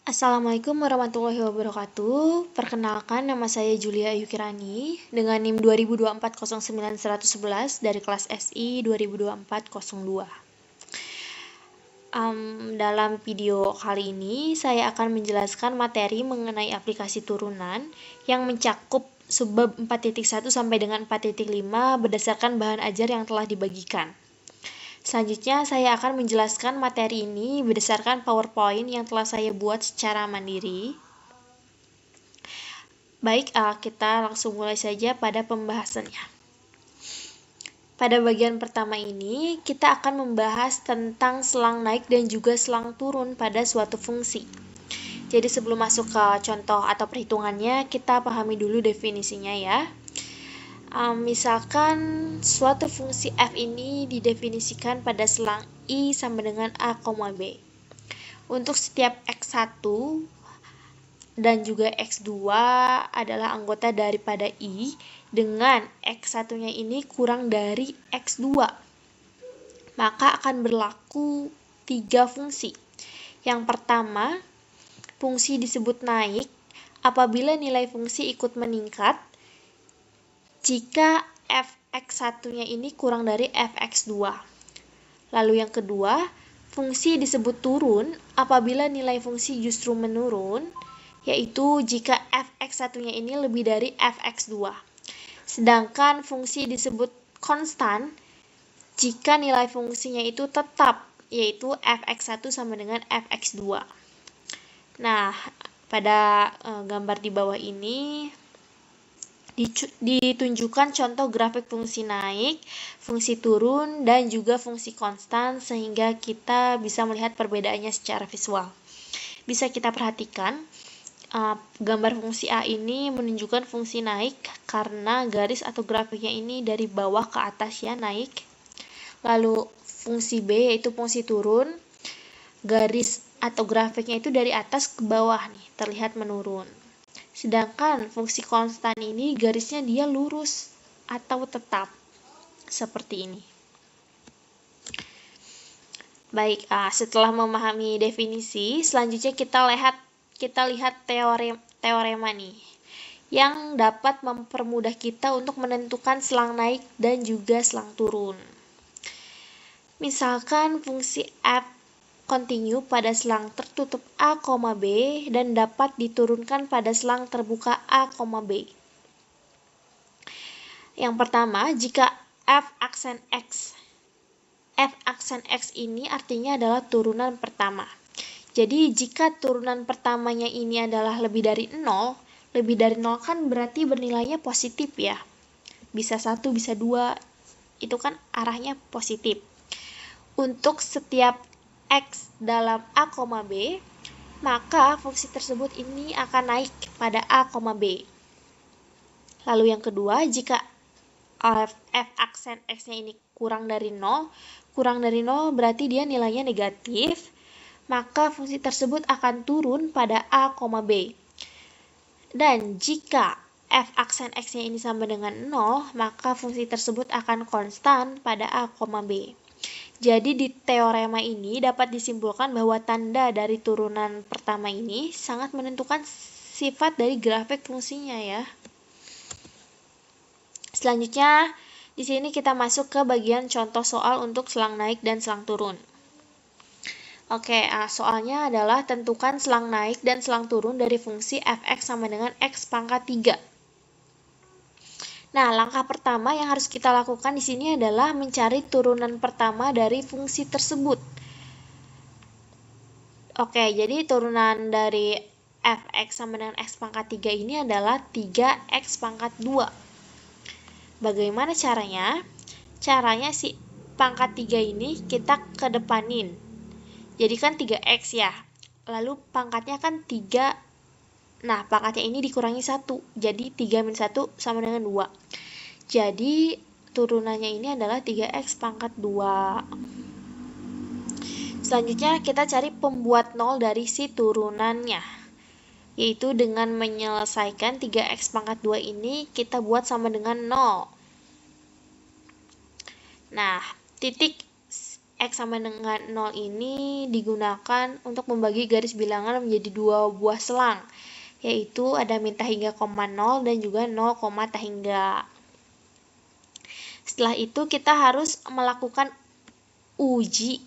Assalamualaikum warahmatullahi wabarakatuh. Perkenalkan, nama saya Julia Ayukirani dengan NIM 20240911 dari kelas SI 202402. Dalam video kali ini, saya akan menjelaskan materi mengenai aplikasi turunan yang mencakup subbab 4.1 sampai dengan 4.5 berdasarkan bahan ajar yang telah dibagikan. Selanjutnya, saya akan menjelaskan materi ini berdasarkan PowerPoint yang telah saya buat secara mandiri. Baik, kita langsung mulai saja pada pembahasannya. Pada bagian pertama ini, kita akan membahas tentang selang naik dan juga selang turun pada suatu fungsi. Jadi sebelum masuk ke contoh atau perhitungannya, kita pahami dulu definisinya ya. Misalkan suatu fungsi f ini didefinisikan pada selang I sama dengan A, B. Untuk setiap x1 dan juga x2 adalah anggota daripada I dengan x1-nya ini kurang dari x2. Maka akan berlaku 3 fungsi. Yang pertama, fungsi disebut naik apabila nilai fungsi ikut meningkat jika fx1-nya ini kurang dari fx2. Lalu yang kedua, fungsi disebut turun apabila nilai fungsi justru menurun, yaitu jika fx1-nya ini lebih dari fx2. Sedangkan fungsi disebut konstan jika nilai fungsinya itu tetap, yaitu fx1 sama dengan fx2. Nah, pada gambar di bawah ini ditunjukkan contoh grafik fungsi naik, fungsi turun, dan juga fungsi konstan sehingga kita bisa melihat perbedaannya secara visual. Bisa kita perhatikan, gambar fungsi A ini menunjukkan fungsi naik karena garis atau grafiknya ini dari bawah ke atas ya, naik. Lalu fungsi B yaitu fungsi turun, garis atau grafiknya itu dari atas ke bawah nih, terlihat menurun. Sedangkan fungsi konstan ini garisnya dia lurus atau tetap, seperti ini. Baik, setelah memahami definisi, selanjutnya kita lihat teorema nih, yang dapat mempermudah kita untuk menentukan selang naik dan juga selang turun. Misalkan fungsi f kontinu pada selang tertutup A, B dan dapat diturunkan pada selang terbuka A, B. Yang pertama, jika f aksen X ini artinya adalah turunan pertama. Jadi jika turunan pertamanya ini adalah lebih dari 0 kan berarti bernilainya positif ya. Bisa 1, bisa 2, itu kan arahnya positif. Untuk setiap X dalam A, B, maka fungsi tersebut ini akan naik pada A, B. Lalu yang kedua, jika f aksen X-nya ini kurang dari 0 berarti dia nilainya negatif, maka fungsi tersebut akan turun pada A, B. Dan jika f aksen X-nya ini sama dengan 0, maka fungsi tersebut akan konstan pada A, B. Jadi di teorema ini dapat disimpulkan bahwa tanda dari turunan pertama ini sangat menentukan sifat dari grafik fungsinya ya. Selanjutnya, di sini kita masuk ke bagian contoh soal untuk selang naik dan selang turun. Oke, soalnya adalah tentukan selang naik dan selang turun dari fungsi fx sama dengan x pangkat 3. Nah, langkah pertama yang harus kita lakukan di sini adalah mencari turunan pertama dari fungsi tersebut. Oke, jadi turunan dari fx sama dengan x pangkat 3 ini adalah 3x pangkat 2. Bagaimana caranya? Caranya si pangkat 3 ini kita kedepanin. Jadi kan 3x ya. Lalu pangkatnya kan 3. Nah, pangkatnya ini dikurangi 1. Jadi 3 min 1 sama dengan 2. Jadi turunannya ini adalah 3x pangkat 2. Selanjutnya kita cari pembuat 0 dari si turunannya, yaitu dengan menyelesaikan 3x pangkat 2 ini kita buat sama dengan 0. Nah, titik X sama dengan 0 ini digunakan untuk membagi garis bilangan menjadi dua buah selang, yaitu ada min tahingga, 0 dan juga 0, tahingga. Setelah itu kita harus melakukan uji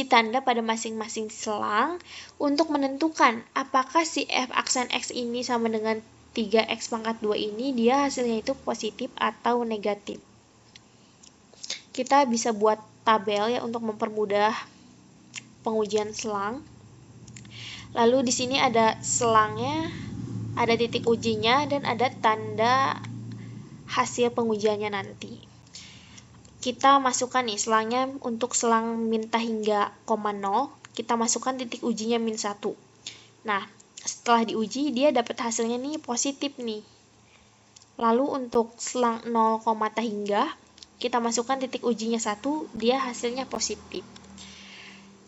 tanda pada masing-masing selang untuk menentukan apakah si f aksen X ini sama dengan 3X pangkat 2 ini dia hasilnya itu positif atau negatif. Kita bisa buat tabel ya untuk mempermudah pengujian selang. Lalu di sini ada selangnya, ada titik ujinya, dan ada tanda hasil pengujiannya nanti. Kita masukkan nih selangnya untuk selang min tahingga, 0, kita masukkan titik ujinya min 1. Nah, setelah diuji dia dapat hasilnya nih positif nih. Lalu untuk selang 0, tahingga, kita masukkan titik ujinya 1, dia hasilnya positif.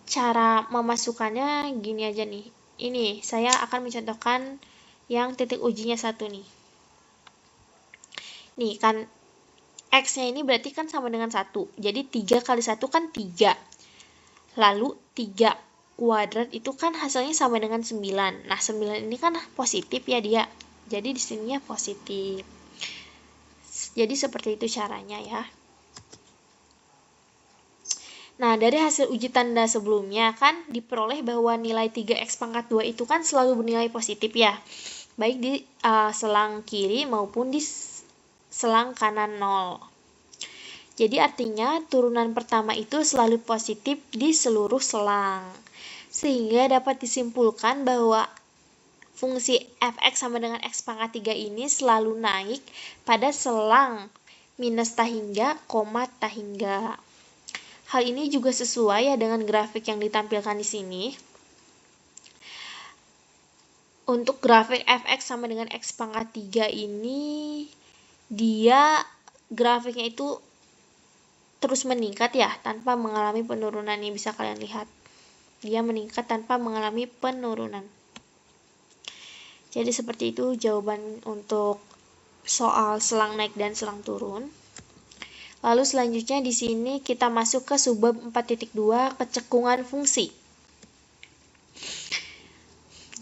Cara memasukkannya gini aja nih. Ini saya akan mencontohkan yang titik ujinya 1 nih. Nih kan X-nya ini berarti kan sama dengan 1. Jadi 3 kali 1 kan 3. Lalu 3 kuadrat itu kan hasilnya sama dengan 9. Nah, 9 ini kan positif ya dia. Jadi di sininya positif. Jadi seperti itu caranya ya. Nah, dari hasil uji tanda sebelumnya kan diperoleh bahwa nilai 3X pangkat 2 itu kan selalu bernilai positif ya. Baik di selang kiri maupun di selang kanan 0. Jadi artinya turunan pertama itu selalu positif di seluruh selang. Sehingga dapat disimpulkan bahwa fungsi f(x) sama dengan x pangkat 3 ini selalu naik pada selang minus tahingga, tahingga. Hal ini juga sesuai ya dengan grafik yang ditampilkan di sini. Untuk grafik f(x) sama dengan x pangkat 3 ini, dia grafiknya itu terus meningkat ya, tanpa mengalami penurunan. Ini bisa kalian lihat. Dia meningkat tanpa mengalami penurunan. Jadi seperti itu jawaban untuk soal selang naik dan selang turun. Lalu selanjutnya di sini kita masuk ke subbab 4.2 kecekungan fungsi.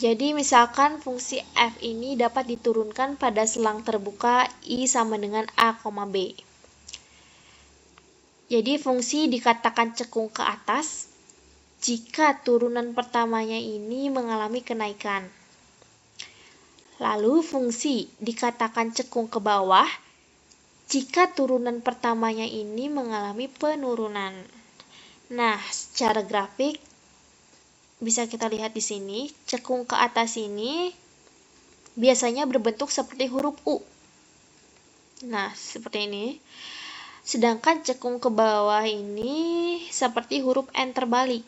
Jadi misalkan fungsi f ini dapat diturunkan pada selang terbuka I sama dengan A, B. Jadi fungsi dikatakan cekung ke atas jika turunan pertamanya ini mengalami kenaikan. Lalu fungsi dikatakan cekung ke bawah jika turunan pertamanya ini mengalami penurunan. Nah, secara grafik bisa kita lihat di sini, cekung ke atas ini biasanya berbentuk seperti huruf U. Nah, seperti ini. Sedangkan cekung ke bawah ini seperti huruf N terbalik.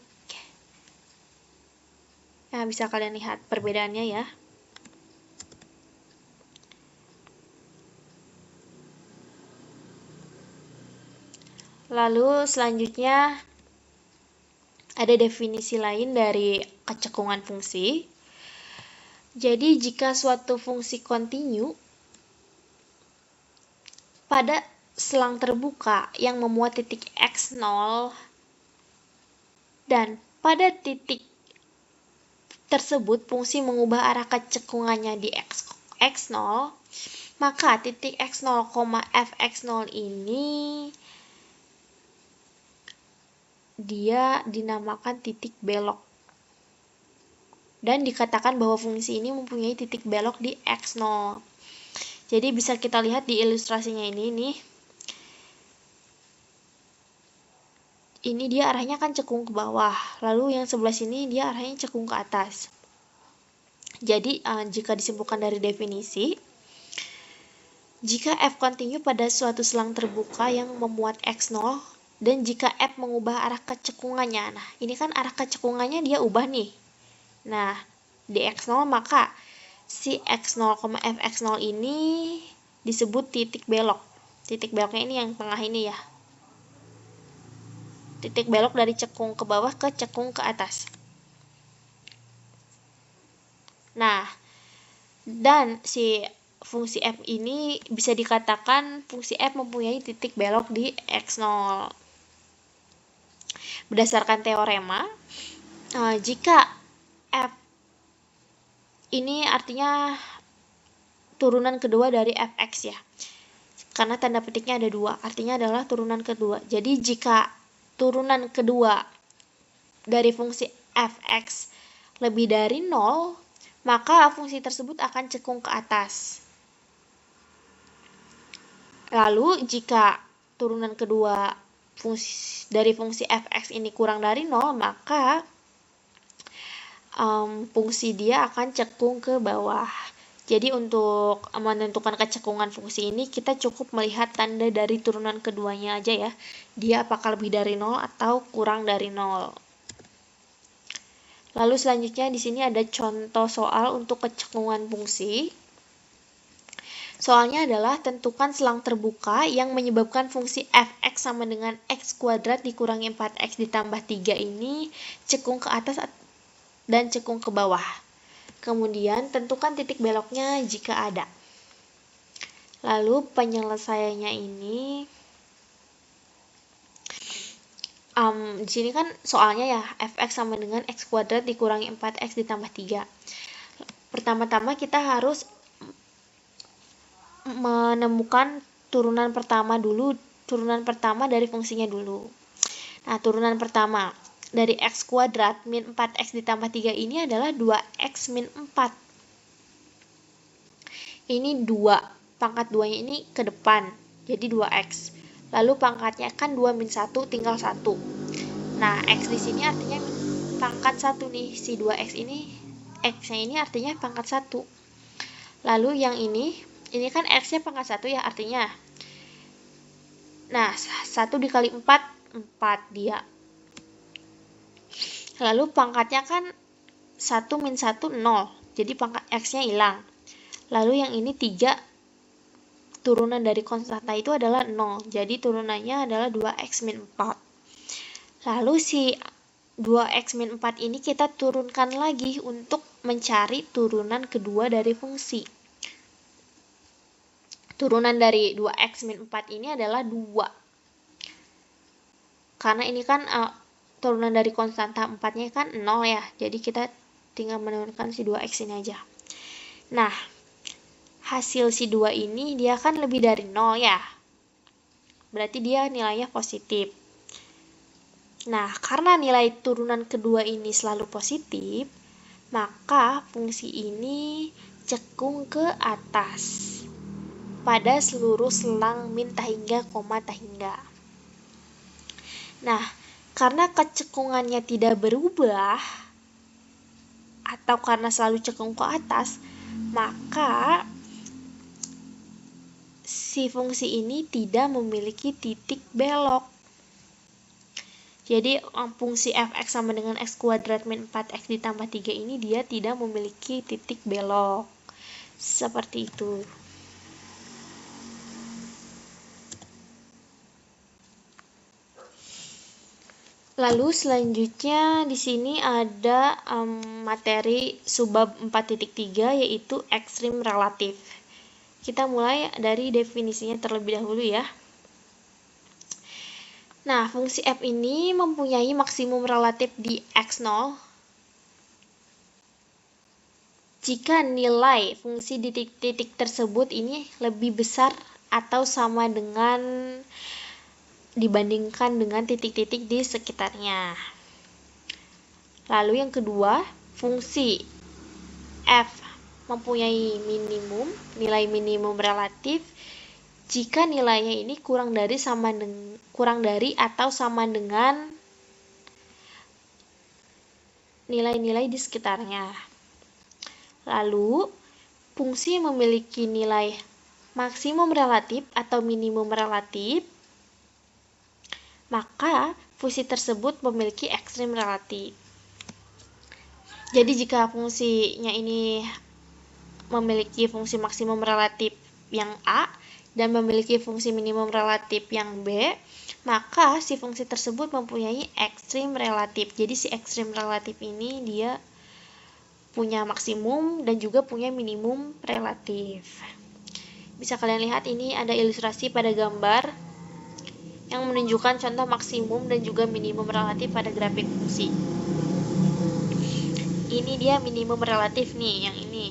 Nah, bisa kalian lihat perbedaannya ya. Lalu selanjutnya ada definisi lain dari kecekungan fungsi. Jadi jika suatu fungsi kontinu pada selang terbuka yang memuat titik x0 dan pada titik tersebut fungsi mengubah arah kecekungannya di x0, maka titik x0, fx0 ini dia dinamakan titik belok. Dan dikatakan bahwa fungsi ini mempunyai titik belok di x0. Jadi bisa kita lihat di ilustrasinya ini nih. Ini dia arahnya kan cekung ke bawah. Lalu yang sebelah sini dia arahnya cekung ke atas. Jadi jika disimpulkan dari definisi, jika f kontinu pada suatu selang terbuka yang memuat x0 dan jika f mengubah arah kecekungannya, nah ini kan arah kecekungannya dia ubah nih. Nah, di x0 maka si x0, fx0 ini disebut titik belok. Titik beloknya ini yang tengah ini ya. Titik belok dari cekung ke bawah ke cekung ke atas. Nah, dan si fungsi f ini bisa dikatakan fungsi f mempunyai titik belok di x0. Berdasarkan teorema, jika f ini artinya turunan kedua dari fx ya. Karena tanda petiknya ada 2, artinya adalah turunan kedua. Jadi jika turunan kedua dari fungsi fx lebih dari 0, maka fungsi tersebut akan cekung ke atas. Lalu jika turunan kedua dari fungsi fx ini kurang dari 0, maka fungsi dia akan cekung ke bawah. Jadi untuk menentukan kecekungan fungsi ini, kita cukup melihat tanda dari turunan keduanya aja ya. Dia apakah lebih dari 0 atau kurang dari 0. Lalu selanjutnya di sini ada contoh soal untuk kecekungan fungsi. Soalnya adalah tentukan selang terbuka yang menyebabkan fungsi fx sama dengan x kuadrat dikurangi 4x ditambah 3 ini cekung ke atas dan cekung ke bawah. Kemudian tentukan titik beloknya jika ada. Lalu penyelesaiannya ini di sini kan soalnya ya fx sama dengan x kuadrat dikurangi 4x ditambah 3. Pertama-tama kita harus menemukan turunan pertama dulu, turunan pertama dari fungsinya dulu. Nah, turunan pertama dari x kuadrat min 4x ditambah 3 ini adalah 2x min 4. Ini 2, pangkat 2-nya ini ke depan, jadi 2x. Lalu pangkatnya kan 2 min 1 tinggal 1. Nah, x di sini artinya pangkat 1 nih, si 2x ini, x-nya ini artinya pangkat 1. Lalu yang ini kan x-nya pangkat 1 ya, artinya. Nah, 1 dikali 4, 4 dia. Lalu pangkatnya kan 1 min 1, 0. Jadi pangkat x-nya hilang. Lalu yang ini 3, turunan dari konstanta itu adalah 0. Jadi turunannya adalah 2x min 4. Lalu si 2x min 4 ini kita turunkan lagi untuk mencari turunan kedua dari fungsi. Turunan dari 2x min 4 ini adalah 2. Karena ini kan turunan dari konstanta 4-nya kan 0 ya. Jadi kita tinggal menurunkan si 2x ini aja. Nah, hasil si 2 ini dia kan lebih dari 0 ya. Berarti dia nilainya positif. Nah, karena nilai turunan kedua ini selalu positif, maka fungsi ini cekung ke atas pada seluruh selang min tahingga, koma tahingga. Nah, karena kecekungannya tidak berubah, atau karena selalu cekung ke atas, maka si fungsi ini tidak memiliki titik belok. Jadi fungsi fx sama dengan x kuadrat min 4x ditambah 3 ini dia tidak memiliki titik belok. Seperti itu. Lalu selanjutnya di sini ada materi subbab 4.3 yaitu ekstrim relatif. Kita mulai dari definisinya terlebih dahulu ya. Nah, fungsi f ini mempunyai maksimum relatif di x0 jika nilai fungsi di titik tersebut ini lebih besar atau sama dengan dibandingkan dengan titik-titik di sekitarnya. Lalu yang kedua, fungsi f mempunyai nilai minimum relatif jika nilainya ini kurang dari atau sama dengan nilai-nilai di sekitarnya. Lalu, fungsi yang memiliki nilai maksimum relatif atau minimum relatif, maka fungsi tersebut memiliki ekstrim relatif. Jadi jika fungsinya ini memiliki fungsi maksimum relatif yang A dan memiliki fungsi minimum relatif yang B, maka si fungsi tersebut mempunyai ekstrim relatif. Jadi si ekstrim relatif ini dia punya maksimum dan juga punya minimum relatif. Bisa kalian lihat ini ada ilustrasi pada gambar yang menunjukkan contoh maksimum dan juga minimum relatif pada grafik fungsi. Ini dia minimum relatif nih, yang ini.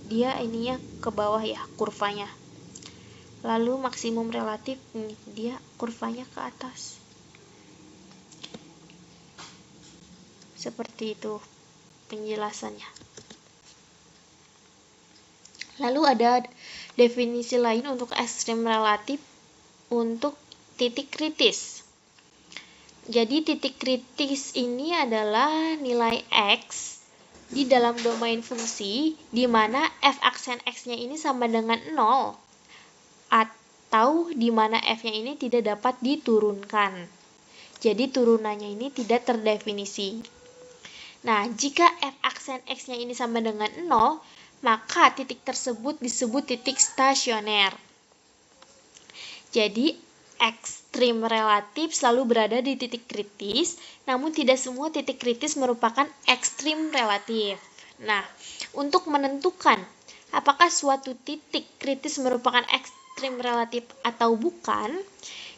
Dia ininya ke bawah ya, kurvanya. Lalu maksimum relatif nih, dia kurvanya ke atas. Seperti itu penjelasannya. Lalu ada definisi lain untuk ekstrim relatif untuk titik kritis. Jadi titik kritis ini adalah nilai X di dalam domain fungsi di mana f aksen X-nya ini sama dengan 0 atau di mana f-nya ini tidak dapat diturunkan. Jadi turunannya ini tidak terdefinisi. Nah, jika f aksen X-nya ini sama dengan 0, maka titik tersebut disebut titik stasioner. Jadi, ekstrim relatif selalu berada di titik kritis, namun tidak semua titik kritis merupakan ekstrim relatif. Nah, untuk menentukan apakah suatu titik kritis merupakan ekstrim relatif atau bukan,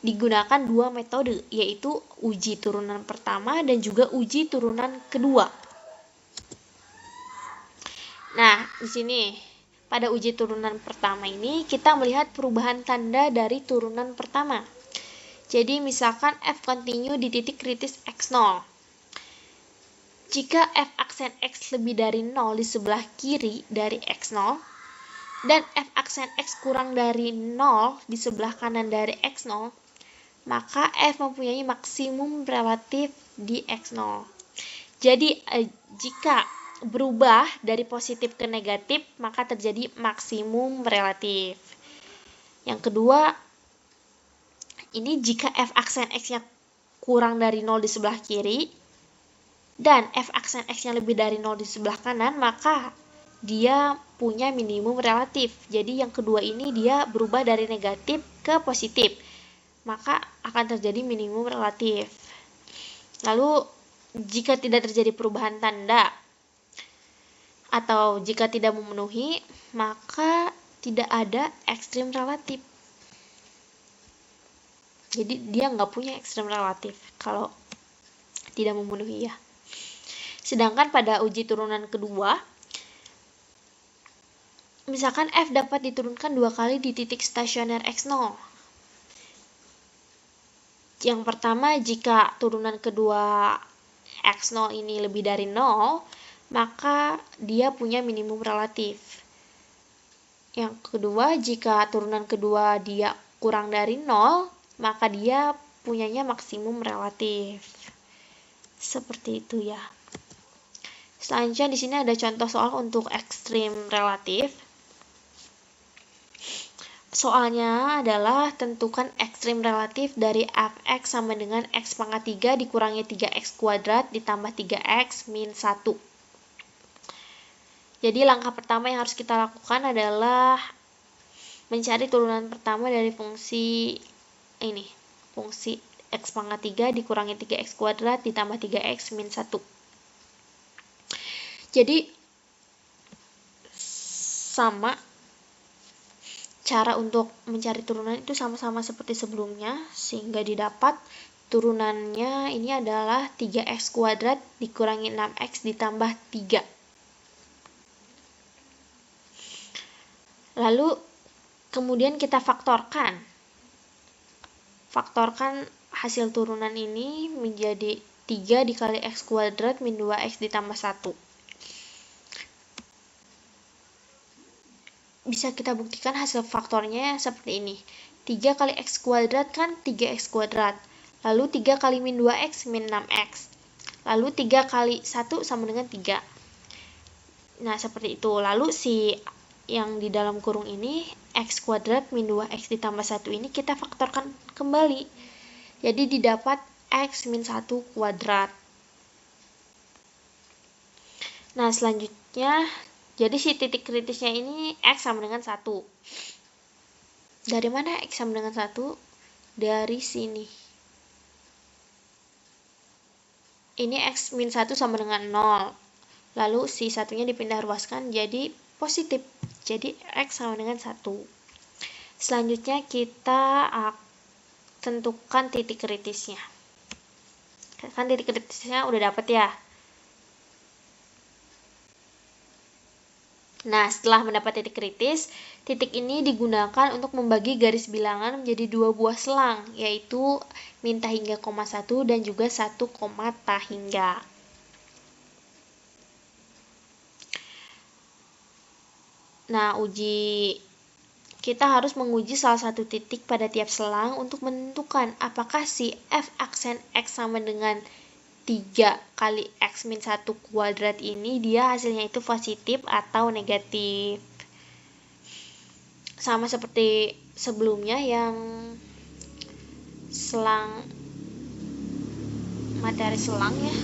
digunakan dua metode, yaitu uji turunan pertama dan juga uji turunan kedua. Nah, di sini pada uji turunan pertama ini kita melihat perubahan tanda dari turunan pertama. Jadi misalkan f continue di titik kritis x0. Jika f aksen x lebih dari 0 di sebelah kiri dari x0 dan f aksen x kurang dari 0 di sebelah kanan dari x0, maka f mempunyai maksimum relatif di x0. Jadi jika berubah dari positif ke negatif, maka terjadi maksimum relatif. Yang kedua, ini jika f aksen x-nya kurang dari 0 di sebelah kiri dan f aksen x-nya lebih dari 0 di sebelah kanan, maka dia punya minimum relatif. Jadi yang kedua ini dia berubah dari negatif ke positif, maka akan terjadi minimum relatif. Lalu jika tidak terjadi perubahan tanda atau jika tidak memenuhi, maka tidak ada ekstrim relatif. Jadi dia nggak punya ekstrim relatif kalau tidak memenuhi ya. Sedangkan pada uji turunan kedua, misalkan f dapat diturunkan 2 kali di titik stasioner x0. Yang pertama, jika turunan kedua x0 ini lebih dari 0, maka dia punya minimum relatif. Yang kedua, jika turunan kedua dia kurang dari 0, maka dia punyanya maksimum relatif. Seperti itu ya. Selanjutnya di sini ada contoh soal untuk ekstrim relatif. Soalnya adalah tentukan ekstrim relatif dari f(x) sama dengan x pangkat 3 dikurangi 3x kuadrat ditambah 3x min 1. Jadi langkah pertama yang harus kita lakukan adalah mencari turunan pertama dari fungsi ini. Fungsi x pangkat 3 dikurangi 3x kuadrat ditambah 3x min 1. Jadi sama cara untuk mencari turunan itu sama-sama seperti sebelumnya, sehingga didapat turunannya ini adalah 3x kuadrat dikurangi 6x ditambah 3. Lalu kemudian kita faktorkan. Faktorkan hasil turunan ini menjadi 3 dikali x kuadrat min 2x ditambah 1. Bisa kita buktikan hasil faktornya seperti ini. 3 kali x kuadrat kan 3x kuadrat. Lalu 3 kali min 2x min 6x. Lalu 3 kali 1 sama dengan 3. Nah, seperti itu. Lalu si yang di dalam kurung ini, x kuadrat min 2x ditambah 1 ini kita faktorkan kembali. Jadi didapat x min 1 kuadrat. Nah, selanjutnya, jadi si titik kritisnya ini x sama dengan 1. Dari mana x sama dengan 1? Dari sini. Ini x min 1 sama dengan 0. Lalu si satunya dipindah ruaskan jadi positif. Jadi x sama dengan 1. Selanjutnya kita tentukan titik kritisnya. Kan titik kritisnya udah dapet ya. Nah, setelah mendapat titik kritis, titik ini digunakan untuk membagi garis bilangan menjadi dua buah selang, yaitu min tahingga koma 1 dan juga 1 koma tahingga. Nah, kita harus menguji salah satu titik pada tiap selang untuk menentukan apakah si f aksen x sama dengan 3 kali x min 1 kuadrat ini dia hasilnya itu positif atau negatif. Sama seperti sebelumnya yang materi selang ya.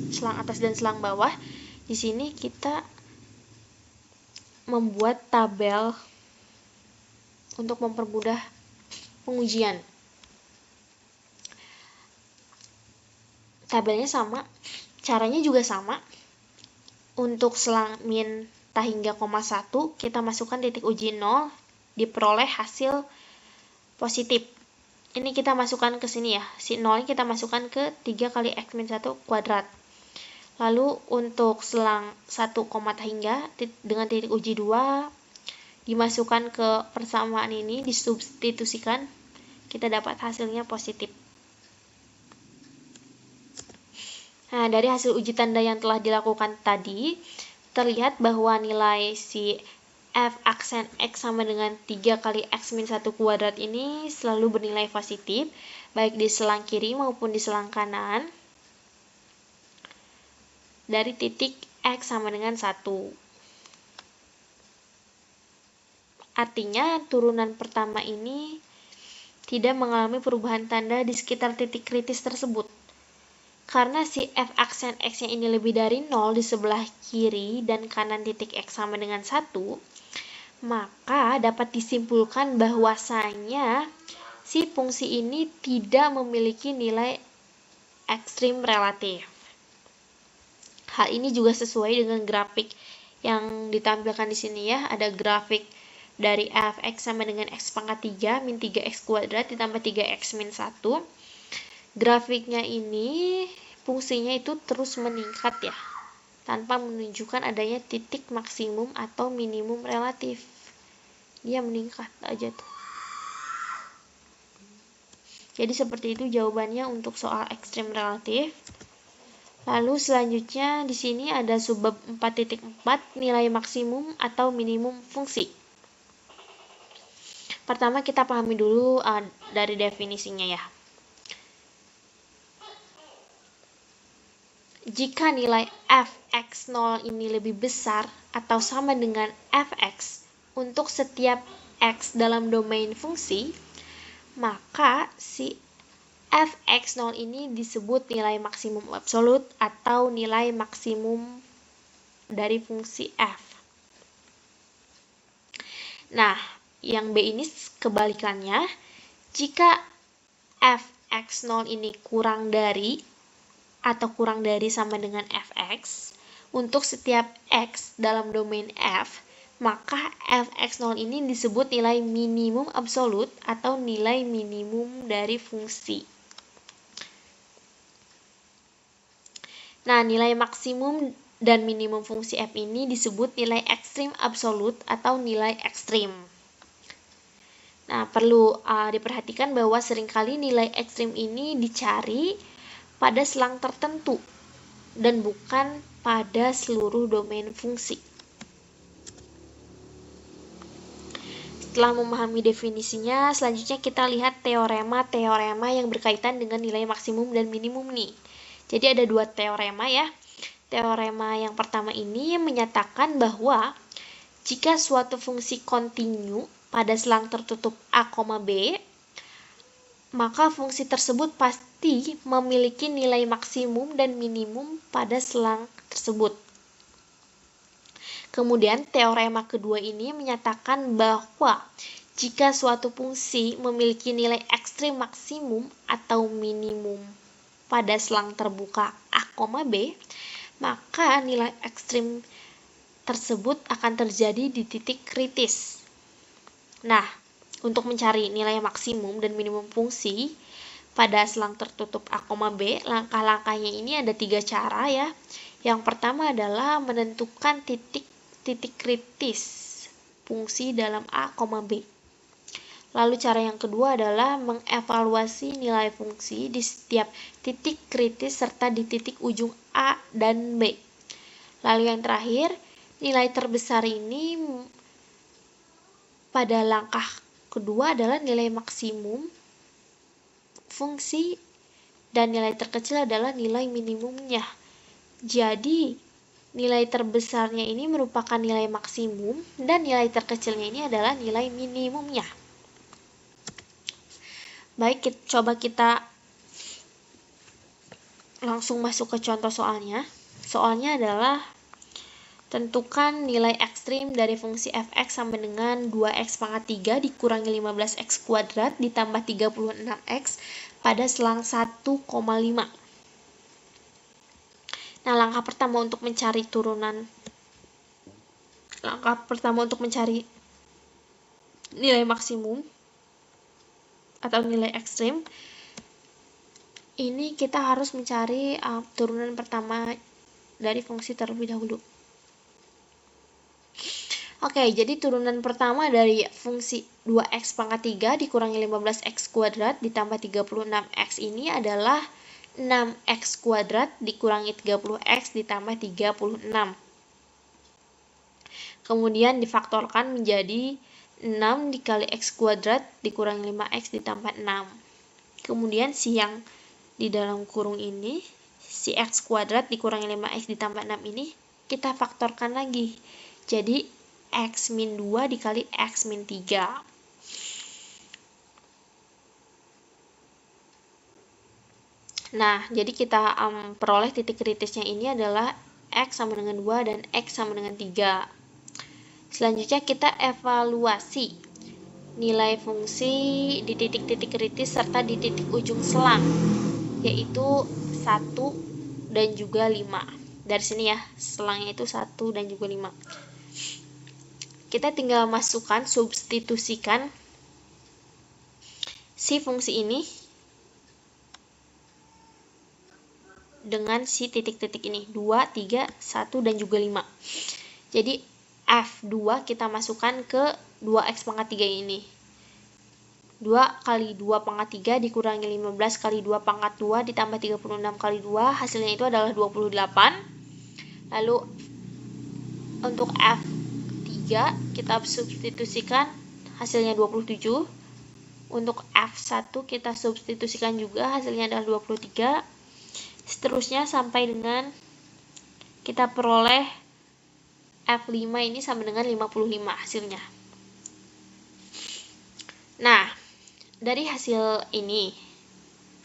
Selang atas dan selang bawah. Di sini kita membuat tabel untuk mempermudah pengujian. Tabelnya sama, caranya juga sama. Untuk selang min tahingga koma 1, kita masukkan titik uji 0, diperoleh hasil positif. Ini kita masukkan ke sini ya, si 0 kita masukkan ke 3 kali x min 1 kuadrat. Lalu untuk selang 1 koma tahingga dengan titik uji 2, dimasukkan ke persamaan ini, disubstitusikan, kita dapat hasilnya positif. Nah, dari hasil uji tanda yang telah dilakukan tadi, terlihat bahwa nilai si f aksen x sama dengan 3 kali x min 1 kuadrat ini selalu bernilai positif, baik di selang kiri maupun di selang kanan, dari titik x sama dengan 1. Artinya, turunan pertama ini tidak mengalami perubahan tanda di sekitar titik kritis tersebut. Karena si f aksen x-nya ini lebih dari 0 di sebelah kiri dan kanan titik x sama dengan 1, maka dapat disimpulkan bahwasanya si fungsi ini tidak memiliki nilai ekstrim relatif. Hal ini juga sesuai dengan grafik yang ditampilkan di sini ya. Ada grafik dari f x sama dengan x pangkat 3 min 3x kuadrat ditambah 3x min 1. Grafiknya ini fungsinya itu terus meningkat ya, tanpa menunjukkan adanya titik maksimum atau minimum relatif. Dia meningkat aja tuh. Jadi seperti itu jawabannya untuk soal ekstrim relatif. Lalu selanjutnya di sini ada subbab 4.4 nilai maksimum atau minimum fungsi. Pertama kita pahami dulu dari definisinya ya. Jika nilai fx0 ini lebih besar atau sama dengan fx untuk setiap x dalam domain fungsi, maka si fx0 ini disebut nilai maksimum absolut atau nilai maksimum dari fungsi f. Nah, yang B ini kebalikannya, jika fx0 ini kurang dari sama dengan fx untuk setiap x dalam domain f, maka fx0 ini disebut nilai minimum absolut atau nilai minimum dari fungsi. Nah, nilai maksimum dan minimum fungsi f ini disebut nilai ekstrim absolut atau nilai ekstrim. Nah, perlu diperhatikan bahwa seringkali nilai ekstrim ini dicari pada selang tertentu dan bukan pada seluruh domain fungsi. Setelah memahami definisinya, selanjutnya kita lihat teorema-teorema yang berkaitan dengan nilai maksimum dan minimum nih. Jadi ada dua teorema ya. Teorema yang pertama ini menyatakan bahwa jika suatu fungsi kontinu pada selang tertutup A, B, maka fungsi tersebut pasti memiliki nilai maksimum dan minimum pada selang tersebut. Kemudian teorema kedua ini menyatakan bahwa jika suatu fungsi memiliki nilai ekstrim maksimum atau minimum pada selang terbuka A, B, maka nilai ekstrim tersebut akan terjadi di titik kritis. Nah, untuk mencari nilai maksimum dan minimum fungsi pada selang tertutup A, B, langkah-langkahnya ini ada 3 cara ya. Yang pertama adalah menentukan titik kritis fungsi dalam A, B. Lalu cara yang kedua adalah mengevaluasi nilai fungsi di setiap titik kritis serta di titik ujung A dan B. Lalu yang terakhir, nilai terbesar ini pada langkah kedua adalah nilai maksimum fungsi dan nilai terkecil adalah nilai minimumnya. Jadi, nilai terbesarnya ini merupakan nilai maksimum dan nilai terkecilnya ini adalah nilai minimumnya. Baik, coba kita langsung masuk ke contoh soalnya. Soalnya adalah tentukan nilai ekstrim dari fungsi fx sama dengan 2x pangkat 3 dikurangi 15x kuadrat ditambah 36x pada selang 1,5. Nah, langkah pertama untuk mencari nilai maksimum atau nilai ekstrim, ini kita harus mencari turunan pertama dari fungsi terlebih dahulu. Oke, jadi turunan pertama dari fungsi 2x pangkat 3 dikurangi 15x kuadrat ditambah 36x ini adalah 6x kuadrat dikurangi 30x ditambah 36. Kemudian difaktorkan menjadi 6 dikali x kuadrat dikurangi 5x ditambah 6. Kemudian si yang di dalam kurung ini, si x kuadrat dikurangi 5x ditambah 6 ini, kita faktorkan lagi. Jadi x min 2 dikali x min 3. Nah, jadi kita peroleh titik kritisnya ini adalah x sama dengan 2 dan x sama dengan 3. Selanjutnya kita evaluasi nilai fungsi di titik-titik kritis serta di titik ujung selang, yaitu 1 dan juga 5. Dari sini ya, selangnya itu 1 dan juga 5. Kita tinggal masukkan, substitusikan si fungsi ini dengan si titik-titik ini, 2, 3, 1, dan juga 5. Jadi F2 kita masukkan ke 2x pangkat 3 ini. 2 kali 2 pangkat 3 dikurangi 15 kali 2 pangkat 2 ditambah 36 kali 2, hasilnya itu adalah 28. Lalu untuk F3 kita substitusikan, hasilnya 27. Untuk F1 kita substitusikan juga, hasilnya adalah 23. Seterusnya sampai dengan kita peroleh F5 ini sama dengan 55 hasilnya. Nah, dari hasil ini,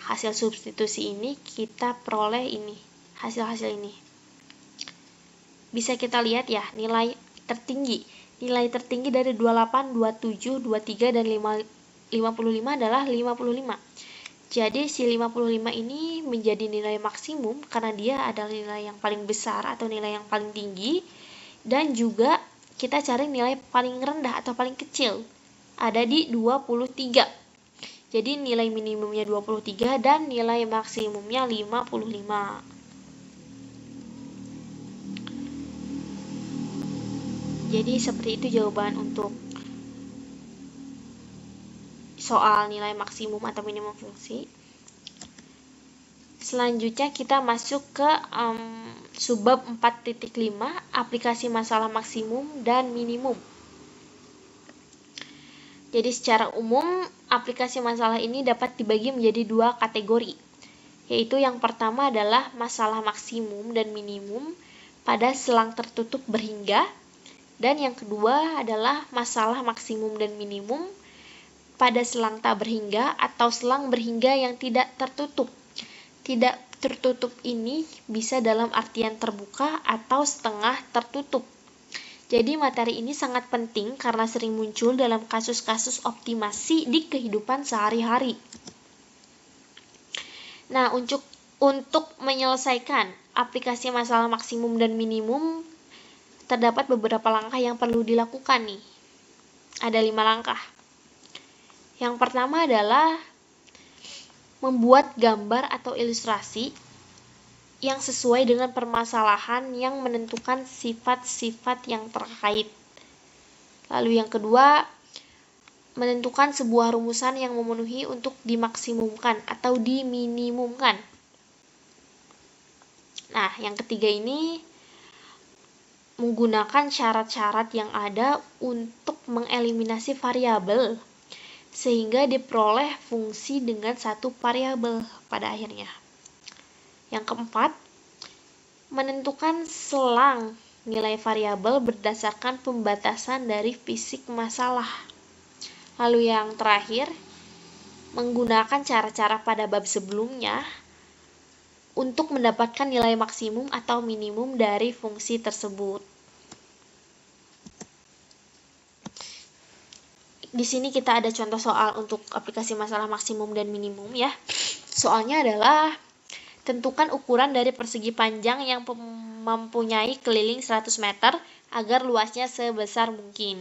hasil substitusi ini, kita peroleh ini, hasil-hasil ini. Bisa kita lihat ya, nilai tertinggi. Nilai tertinggi dari 28, 27, 23, dan 55 adalah 55. Jadi si 55 ini menjadi nilai maksimum karena dia adalah nilai yang paling besar atau nilai yang paling tinggi. Dan juga kita cari nilai paling rendah atau paling kecil, ada di 23. Jadi nilai minimumnya 23 dan nilai maksimumnya 55. Jadi seperti itu jawaban untuk soal nilai maksimum atau minimum fungsi. Selanjutnya kita masuk ke subbab 4.5, aplikasi masalah maksimum dan minimum. Jadi secara umum, aplikasi masalah ini dapat dibagi menjadi 2 kategori, yaitu yang pertama adalah masalah maksimum dan minimum pada selang tertutup berhingga, dan yang kedua adalah masalah maksimum dan minimum pada selang tak berhingga atau selang berhingga yang tidak tertutup. Tidak tertutup ini bisa dalam artian terbuka atau setengah tertutup. Jadi materi ini sangat penting karena sering muncul dalam kasus-kasus optimasi di kehidupan sehari-hari. Nah, untuk menyelesaikan aplikasi masalah maksimum dan minimum, terdapat beberapa langkah yang perlu dilakukan nih. Ada 5 langkah. Yang pertama adalah membuat gambar atau ilustrasi yang sesuai dengan permasalahan yang menentukan sifat-sifat yang terkait. Lalu yang kedua, menentukan sebuah rumusan yang memenuhi untuk dimaksimumkan atau diminimumkan. Nah, yang ketiga ini menggunakan syarat-syarat yang ada untuk mengeliminasi variabel sehingga diperoleh fungsi dengan satu variabel pada akhirnya. Yang keempat, menentukan selang nilai variabel berdasarkan pembatasan dari fisik masalah. Lalu yang terakhir, menggunakan cara-cara pada bab sebelumnya untuk mendapatkan nilai maksimum atau minimum dari fungsi tersebut. Di sini kita ada contoh soal untuk aplikasi masalah maksimum dan minimum ya. Soalnya adalah tentukan ukuran dari persegi panjang yang mempunyai keliling 100 meter agar luasnya sebesar mungkin.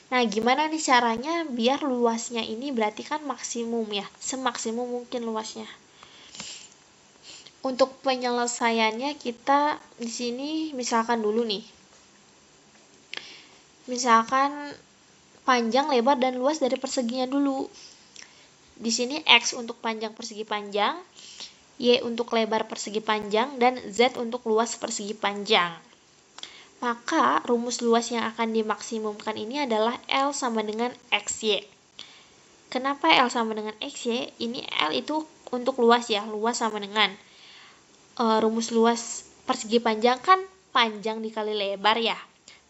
Nah, gimana nih caranya biar luasnya ini berarti kan maksimum ya, semaksimum mungkin luasnya. Untuk penyelesaiannya kita di sini misalkan dulu nih. Misalkan panjang, lebar, dan luas dari perseginya dulu. Di sini X untuk panjang persegi panjang, Y untuk lebar persegi panjang, dan Z untuk luas persegi panjang. Maka rumus luas yang akan dimaksimumkan ini adalah L sama dengan XY. Kenapa L sama dengan XY? Ini L itu untuk luas ya, luas sama dengan rumus luas persegi panjang kan panjang dikali lebar ya.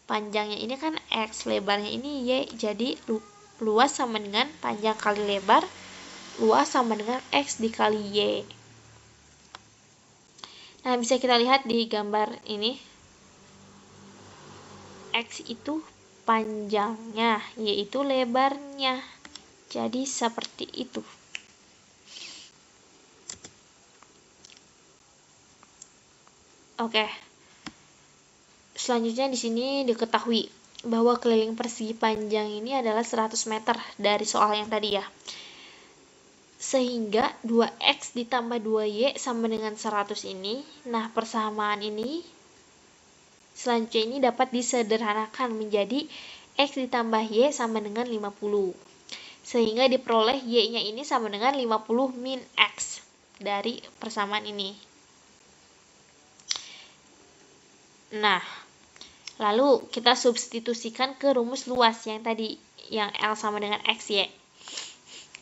Panjangnya ini kan X, lebarnya ini Y, jadi luas sama dengan panjang kali lebar, luas sama dengan X dikali Y. Nah, bisa kita lihat di gambar ini. X itu panjangnya, Y itu lebarnya. Jadi seperti itu. Oke. Selanjutnya di sini diketahui bahwa keliling persegi panjang ini adalah 100 meter dari soal yang tadi ya. Sehingga 2X ditambah 2Y sama dengan 100 ini. Nah, persamaan ini selanjutnya ini dapat disederhanakan menjadi X ditambah Y sama dengan 50. Sehingga diperoleh Y-nya ini sama dengan 50 min X dari persamaan ini. Nah, lalu kita substitusikan ke rumus luas yang tadi, yang L sama dengan X, Y.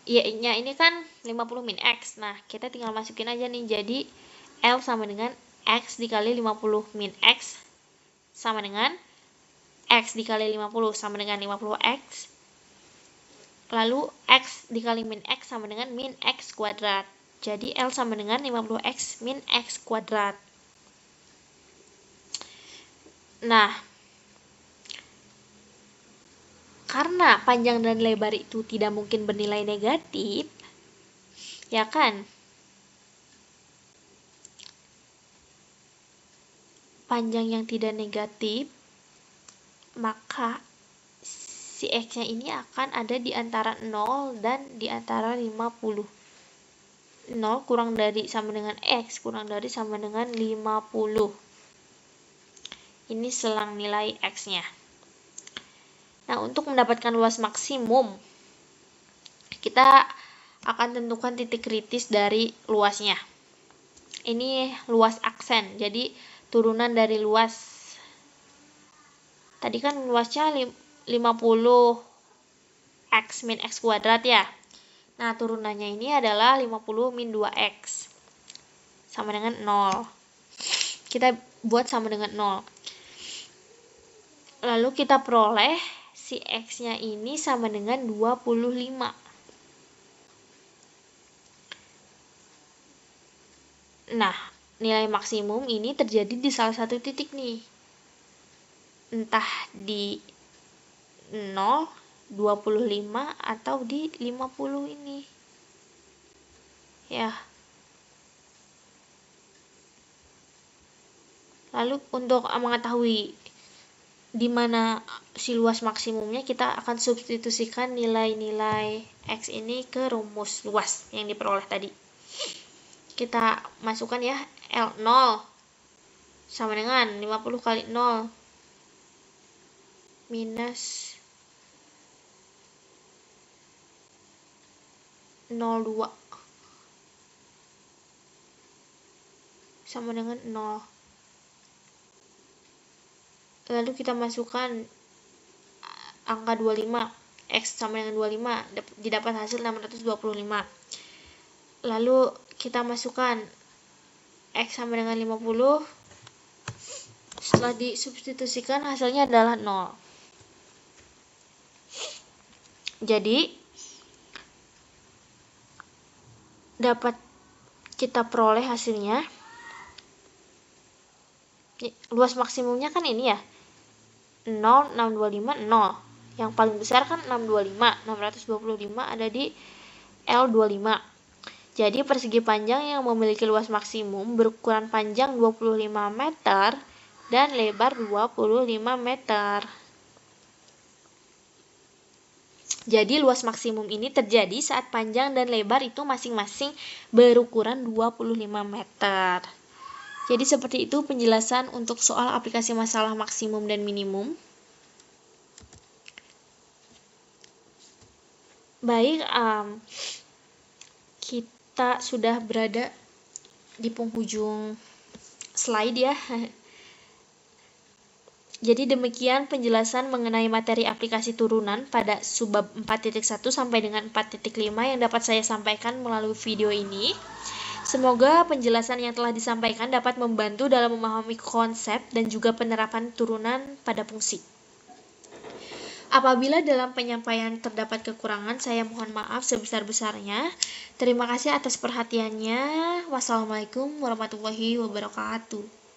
Y-nya ini kan 50 min X. Nah, kita tinggal masukin aja nih. Jadi, L sama dengan X dikali 50 min X sama dengan X dikali 50 sama dengan 50X. Lalu, X dikali min X sama dengan min X kuadrat. Jadi, L sama dengan 50X min X kuadrat. Nah, karena panjang dan lebar itu tidak mungkin bernilai negatif, ya kan? Panjang yang tidak negatif, maka si X-nya ini akan ada di antara 0 dan di antara 50. 0 kurang dari sama dengan X, kurang dari sama dengan 50. Ini selang nilai X-nya. Nah, untuk mendapatkan luas maksimum, kita akan tentukan titik kritis dari luasnya. Ini luas aksen, jadi turunan dari luas. Tadi kan luasnya 50 X min X kuadrat ya. Nah, turunannya ini adalah 50 min 2X. Sama dengan 0. Kita buat sama dengan 0. Lalu kita peroleh si X-nya ini sama dengan 25. Nah, nilai maksimum ini terjadi di salah satu titik nih. Entah di 0, 25, atau di 50 ini. Ya. Lalu untuk mengetahui di mana si luas maksimumnya, kita akan substitusikan nilai-nilai X ini ke rumus luas yang diperoleh tadi. Kita masukkan ya, L0 sama dengan 50 kali 0 minus 0,2 sama dengan 0. Lalu kita masukkan angka 25, X sama dengan 25, didapat hasil 625. Lalu kita masukkan X sama dengan 50, setelah disubstitusikan hasilnya adalah 0. Jadi dapat kita peroleh hasilnya, luas maksimumnya kan ini ya, 0, 625, 0. Yang paling besar kan 625 ada di L25. Jadi persegi panjang yang memiliki luas maksimum berukuran panjang 25 meter dan lebar 25 meter. Jadi luas maksimum ini terjadi saat panjang dan lebar itu masing-masing berukuran 25 meter. Jadi seperti itu penjelasan untuk soal aplikasi masalah maksimum dan minimum. Baik, kita sudah berada di penghujung slide ya. Jadi demikian penjelasan mengenai materi aplikasi turunan pada subbab 4.1 sampai dengan 4.5 yang dapat saya sampaikan melalui video ini. Semoga penjelasan yang telah disampaikan dapat membantu dalam memahami konsep dan juga penerapan turunan pada fungsi. Apabila dalam penyampaian terdapat kekurangan, saya mohon maaf sebesar-besarnya. Terima kasih atas perhatiannya. Wassalamualaikum warahmatullahi wabarakatuh.